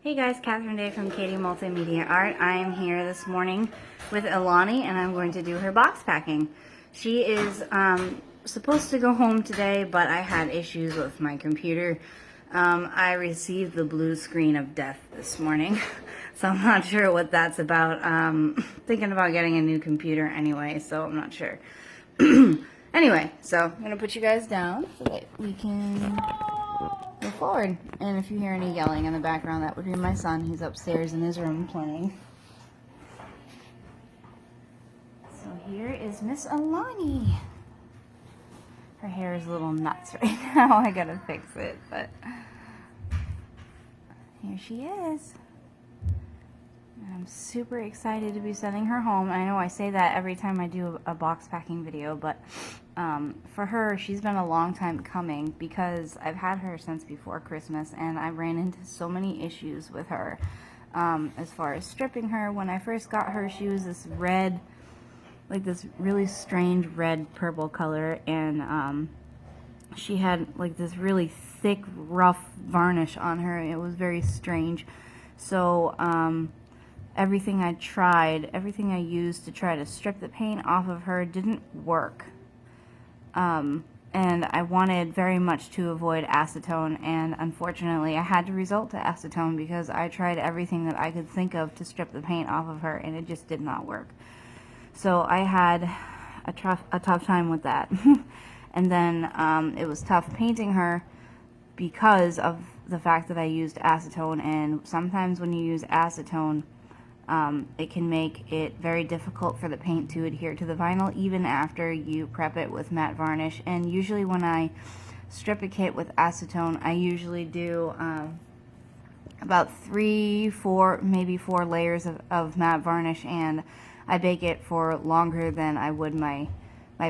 Hey guys, Catherine Day from Katie Multimedia Art. I am here this morning with Alani and I'm going to do her box packing. She is supposed to go home today, but I had issues with my computer. I received the blue screen of death this morning, so I'm not sure what that's about. Thinking about getting a new computer anyway, so I'm not sure. Anyway, so I'm going to put you guys down so that we can go forward. And if you hear any yelling in the background, that would be my son. He's upstairs in his room playing. So here is Miss Alani. Her hair is a little nuts right now. I gotta fix it, but here she is. And I'm super excited to be sending her home. I know I say that every time I do a box packing video, but for her, she's been a long time coming because I've had her since before Christmas, and I ran into so many issues with her as far as stripping her. When I first got her, she was this red, like this really strange red purple color, and she had like this really thick, rough varnish on her. It was very strange. So everything I used to try to strip the paint off of her didn't work. And I wanted very much to avoid acetone, and unfortunately I had to resort to acetone because I tried everything that I could think of to strip the paint off of her, and it just did not work. So I had a tough time with that. And then it was tough painting her because of the fact that I used acetone, and sometimes when you use acetone, it can make it very difficult for the paint to adhere to the vinyl even after you prep it with matte varnish. And usually when I strip a kit with acetone, I usually do about 3, 4, maybe 4 layers of matte varnish, and I bake it for longer than I would my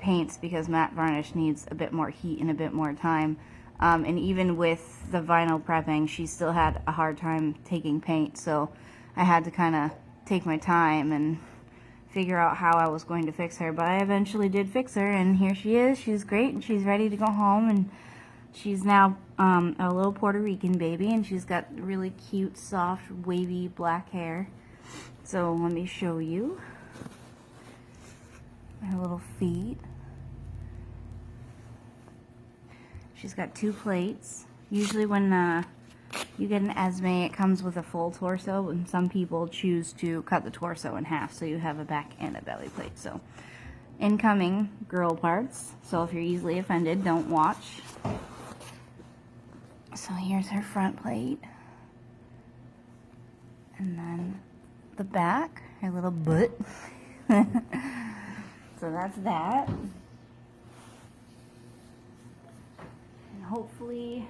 paints because matte varnish needs a bit more heat and a bit more time. And even with the vinyl prepping, she still had a hard time taking paint, so I had to kind of take my time and figure out how I was going to fix her. But I eventually did fix her, and here she is. She's great, and she's ready to go home, and she's now a little Puerto Rican baby, and she's got really cute, soft, wavy black hair. So let me show you her little feet. She's got 2 plates. Usually when you get an Esme, it comes with a full torso, and some people choose to cut the torso in half so you have a back and a belly plate. So incoming girl parts, so if you're easily offended, don't watch. So here's her front plate, and then the back, her little butt. So that's that. And hopefully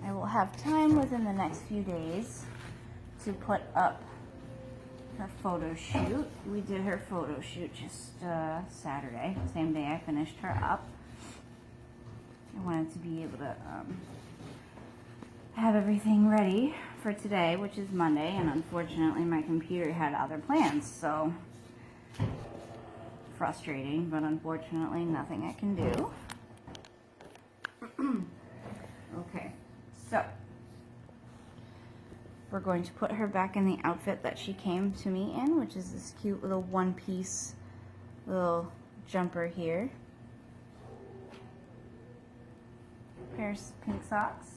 I will have time within the next few days to put up her photo shoot. We did her photo shoot just Saturday, same day I finished her up. I wanted to be able to have everything ready for today, which is Monday, and unfortunately my computer had other plans, so frustrating, but unfortunately nothing I can do. Okay. So, we're going to put her back in the outfit that she came to me in, which is this cute little one-piece little jumper here. A pair of pink socks,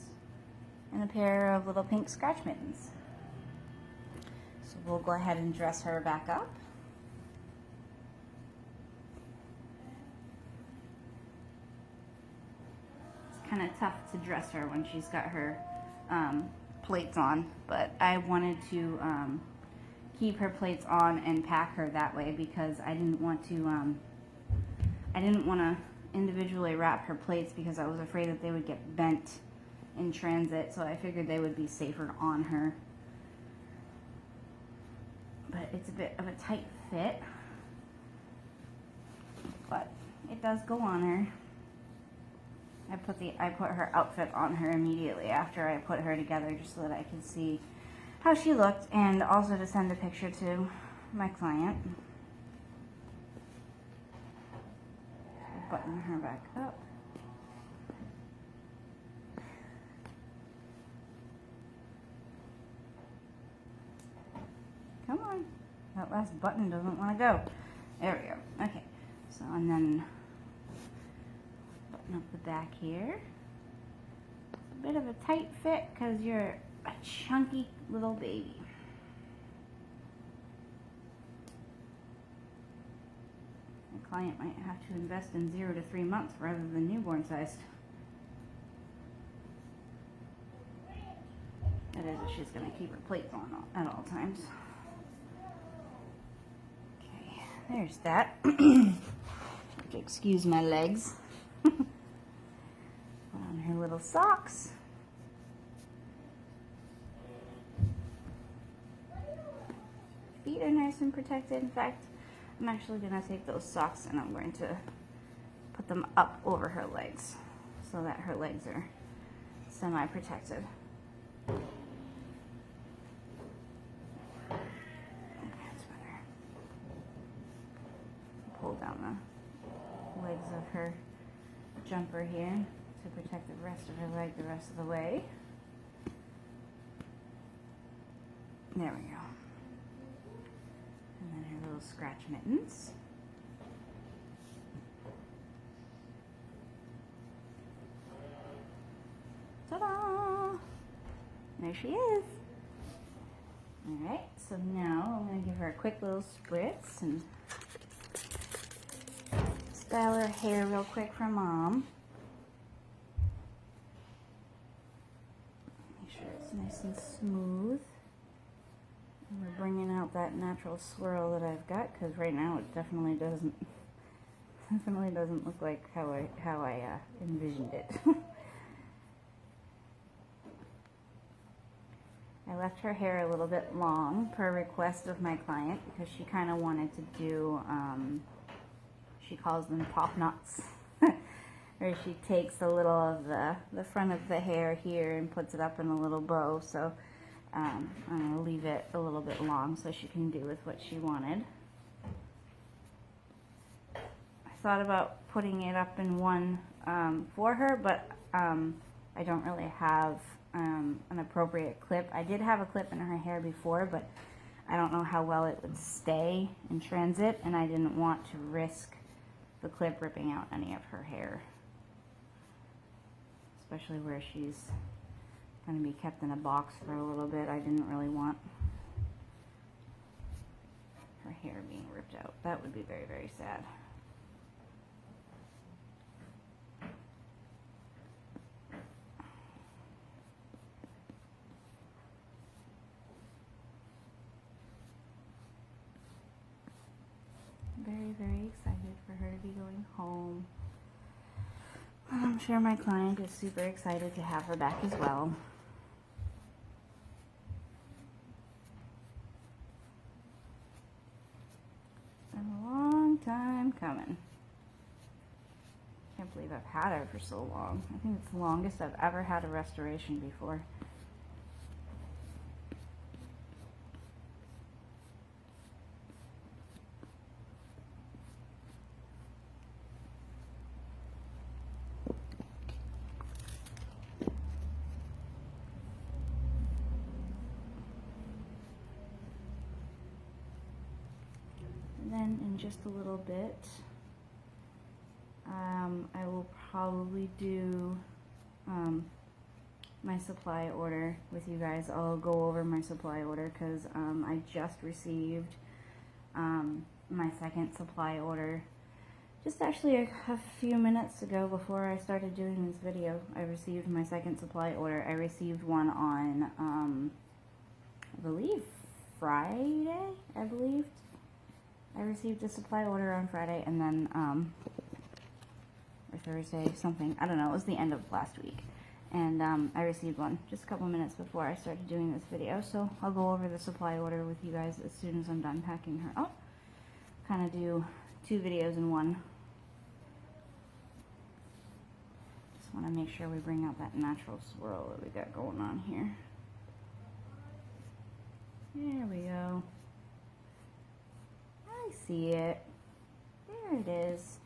and a pair of little pink scratch mittens. So we'll go ahead and dress her back up. Kind of tough to dress her when she's got her plates on, but I wanted to keep her plates on and pack her that way because I didn't want to individually wrap her plates because I was afraid that they would get bent in transit, so I figured they would be safer on her. But it's a bit of a tight fit, but it does go on her. I put her outfit on her immediately after I put her together just so that I could see how she looked, and also to send a picture to my client. Button her back up. That last button doesn't want to go. There we go. Okay. So, and then button up the back here. It's a bit of a tight fit because you're a chunky little baby. The client might have to invest in 0 to 3 months rather than newborn sized. That is if she's going to keep her plates on at all times. Okay, there's that. Excuse my legs. Put on her little socks. Feet are nice and protected. In fact, I'm actually going to take those socks and I'm going to put them up over her legs so that her legs are semi-protected. That's better. Pull down the legs of her jumper here to protect the rest of her leg the rest of the way. There we go. And then her little scratch mittens. Ta-da! There she is. Alright, so now I'm going to give her a quick little spritz and style her hair real quick for Mom. Make sure it's nice and smooth. And we're bringing out that natural swirl that I've got because right now it definitely doesn't look like how I envisioned it. I left her hair a little bit long per request of my client because she kind of wanted to do, she calls them top knots, where she takes a little of the front of the hair here and puts it up in a little bow. So I'm going to leave it a little bit long so she can do with what she wanted. I thought about putting it up in one for her, but I don't really have an appropriate clip. I did have a clip in her hair before, but I don't know how well it would stay in transit, and I didn't want to risk the clip ripping out any of her hair, especially where she's going to be kept in a box for a little bit. I didn't really want her hair being ripped out. That would be very, very sad. Very, very excited for her to be going home. I'm sure my client is super excited to have her back as well. It's been a long time coming. Can't believe I've had her for so long. I think it's the longest I've ever had a restoration before. Then in just a little bit, I will probably do my supply order with you guys. I'll go over my supply order because I just received my second supply order just actually a few minutes ago before I started doing this video. I received my second supply order. I received one on I believe Friday, I believe. I received a supply order on Friday and then, or Thursday, something, I don't know, it was the end of last week. And I received one just a couple minutes before I started doing this video, so I'll go over the supply order with you guys as soon as I'm done packing her up. Kind of do 2 videos in one. Just want to make sure we bring out that natural swirl that we got going on here. There we go. I see it. There it is.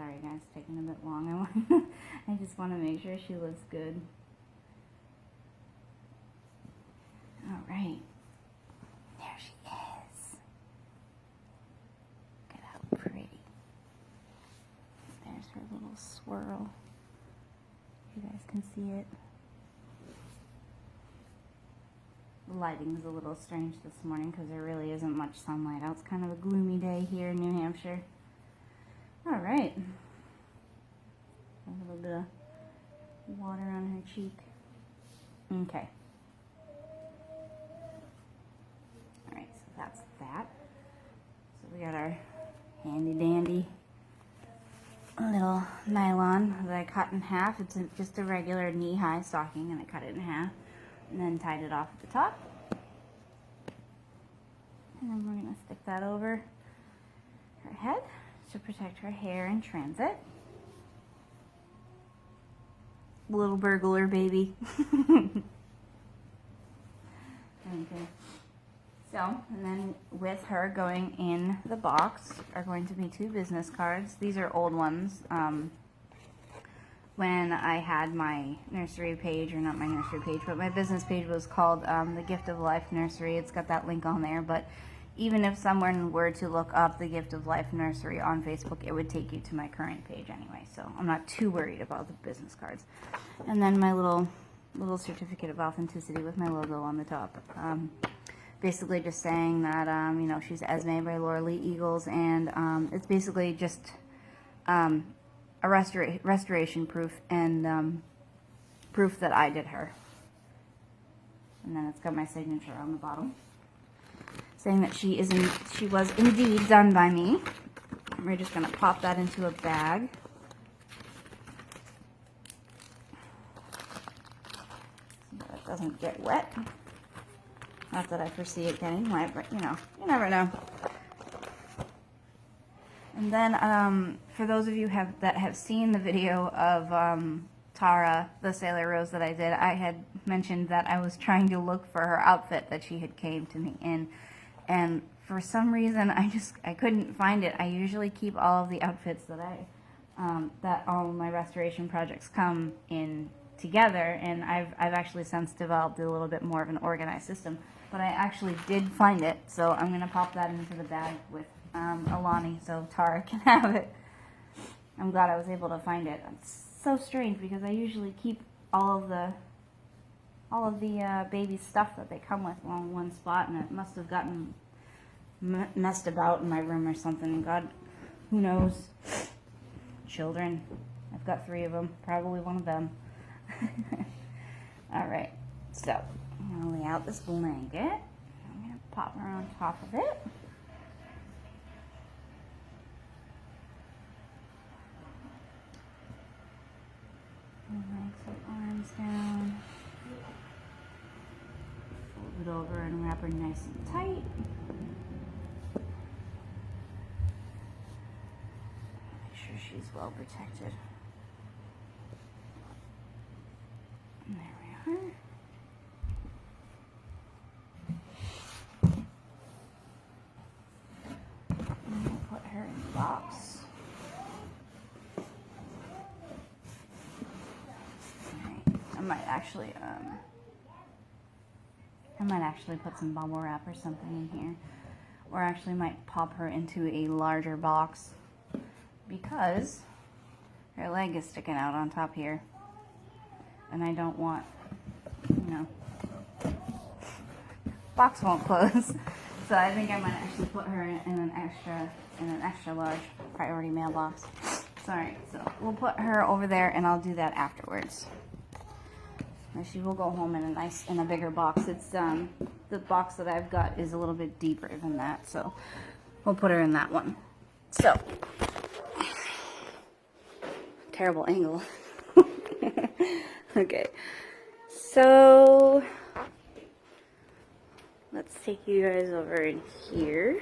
Sorry guys, it's taking a bit long. I just want to make sure she looks good. Alright. There she is. Look at how pretty. There's her little swirl. You guys can see it. The lighting's a little strange this morning because there really isn't much sunlight out. It's kind of a gloomy day here in New Hampshire. Alright. A little bit of water on her cheek. Okay. Alright, so that's that. So we got our handy dandy little nylon that I cut in half. It's just a regular knee-high stocking, and I cut it in half and then tied it off at the top. And then we're going to stick that over her head to protect her hair in transit. Little burglar baby. Okay. So, and then with her going in the box are going to be 2 business cards. These are old ones. When I had my nursery page, or not my nursery page, but my business page was called The Gift of Life Nursery. It's got that link on there, but even if someone were to look up The Gift of Life Nursery on Facebook, it would take you to my current page anyway, so I'm not too worried about the business cards. And then my little certificate of authenticity with my logo on the top. Basically just saying that, you know, she's Esme by Laura Lee Eagles, and it's basically just a restoration proof and proof that I did her. And then it's got my signature on the bottom, saying that she was indeed done by me. We're just going to pop that into a bag. So that it doesn't get wet. Not that I foresee it getting wet, but you know, you never know. And then for those of you that have seen the video of Tara, the Sailor Rose that I did, I had mentioned that I was trying to look for her outfit that she had came to me in. And for some reason, I couldn't find it. I usually keep all of the outfits that that all of my restoration projects come in together, and I've actually since developed a little bit more of an organized system. But I actually did find it, so I'm going to pop that into the bag with Alani so Tara can have it. I'm glad I was able to find it. It's so strange because I usually keep all of the baby stuff that they come with on one spot, and it must have gotten messed about in my room or something. God, who knows? Children. I've got 3 of them. Probably one of them. Alright, so I'm going to lay out this blanket. I'm going to pop her on top of it. Legs and arms down. Fold it over and wrap her nice and tight. Make sure she's well protected. And there we are. And we'll put her in the box. I might actually put some bubble wrap or something in here, or actually might pop her into a larger box because her leg is sticking out on top here, and I don't want, you know, box won't close. So I think I might actually put her in an extra large priority mailbox. Sorry, so we'll put her over there, and I'll do that afterwards. And she will go home in a bigger box. It's the box that I've got is a little bit deeper than that, so we'll put her in that one. So, terrible angle. Okay, so let's take you guys over in here.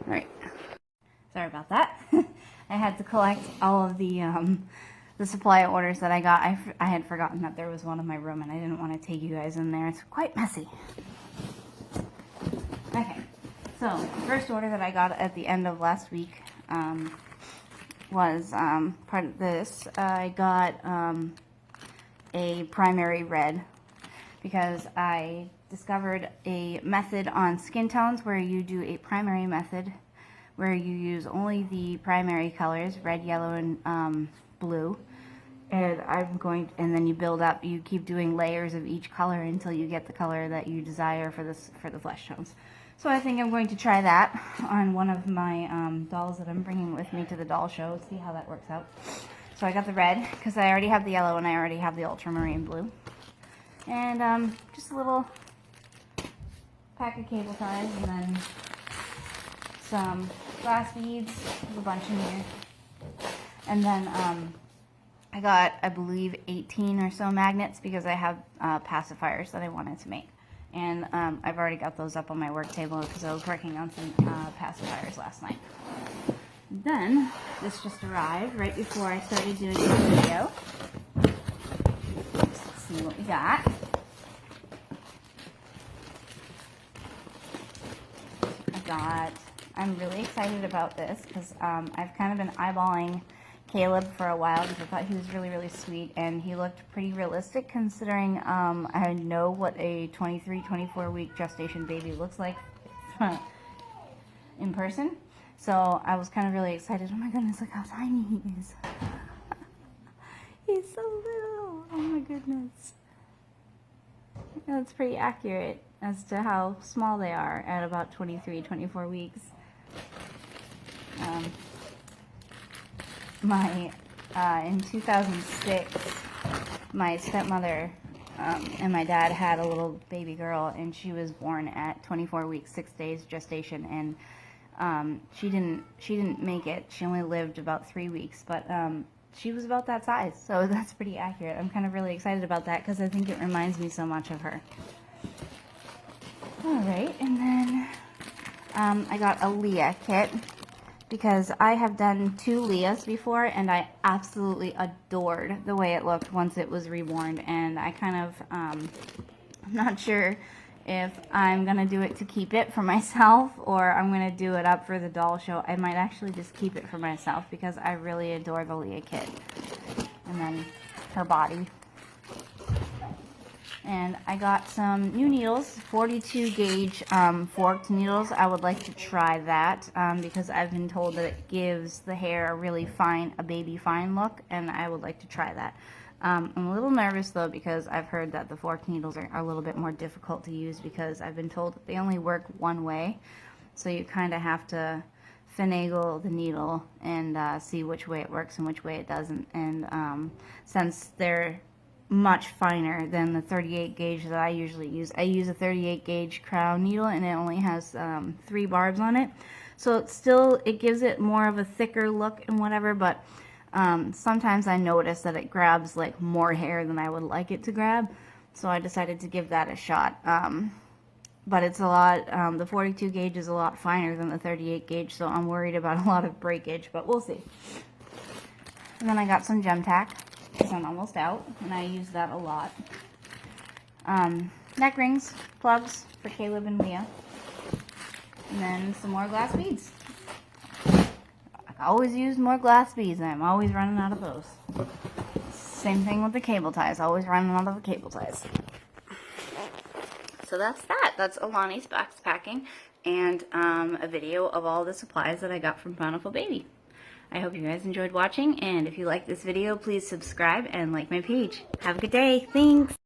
All right. Sorry about that. I had to collect all of the supply orders that I got. I had forgotten that there was one in my room, and I didn't want to take you guys in there. It's quite messy. Okay, So, the first order that I got at the end of last week was part of this. I got a primary red because I discovered a method on skin tones where you do a primary method where you use only the primary colors, red, yellow, and blue. And and then you build up, you keep doing layers of each color until you get the color that you desire for the flesh tones. So I think I'm going to try that on one of my dolls that I'm bringing with me to the doll show, see how that works out. So I got the red, because I already have the yellow and I already have the ultramarine blue. And just a little pack of cable ties, and then some glass beads, there's a bunch in here. And then I got, I believe, 18 or so magnets because I have pacifiers that I wanted to make. And I've already got those up on my work table because I was working on some pacifiers last night. Then, this just arrived right before I started doing this video. Let's see what we got. I'm really excited about this because I've kind of been eyeballing Caleb for a while because I thought he was really, really sweet, and he looked pretty realistic considering I know what a 23, 24 week gestation baby looks like in person. So I was kind of really excited. Oh my goodness, look how tiny he is. He's so little. Oh my goodness. That's pretty accurate as to how small they are at about 23, 24 weeks. In 2006, my stepmother and my dad had a little baby girl, and she was born at 24 weeks, 6 days gestation, and she didn't make it. She only lived about 3 weeks, but she was about that size, so that's pretty accurate. I'm kind of really excited about that because I think it reminds me so much of her. Alright, and then I got a Leah kit because I have done 2 Leahs before, and I absolutely adored the way it looked once it was reborn, and I kind of, I'm not sure if I'm going to do it to keep it for myself or I'm going to do it up for the doll show. I might actually just keep it for myself because I really adore the Leah kit. And then her body. And I got some new needles, 42 gauge forked needles. I would like to try that because I've been told that it gives the hair a really fine, a baby fine look, and I would like to try that. I'm a little nervous though because I've heard that the forked needles are a little bit more difficult to use because I've been told that they only work one way. So you kind of have to finagle the needle and see which way it works and which way it doesn't. And since they're much finer than the 38 gauge that I usually use. I use a 38 gauge crown needle and it only has 3 barbs on it. So it gives it more of a thicker look and whatever, but sometimes I notice that it grabs like more hair than I would like it to grab. So I decided to give that a shot. But it's a lot, the 42 gauge is a lot finer than the 38 gauge, so I'm worried about a lot of breakage, but we'll see. And then I got some gem tack, because I'm almost out, and I use that a lot. Neck rings, plugs for Caleb and Leah. And then some more glass beads. I always use more glass beads, and I'm always running out of those. Same thing with the cable ties, always running out of the cable ties. So that's that. That's Alani's box packing and a video of all the supplies that I got from Bountiful Baby. I hope you guys enjoyed watching, and if you like this video, please subscribe and like my page. Have a good day. Thanks!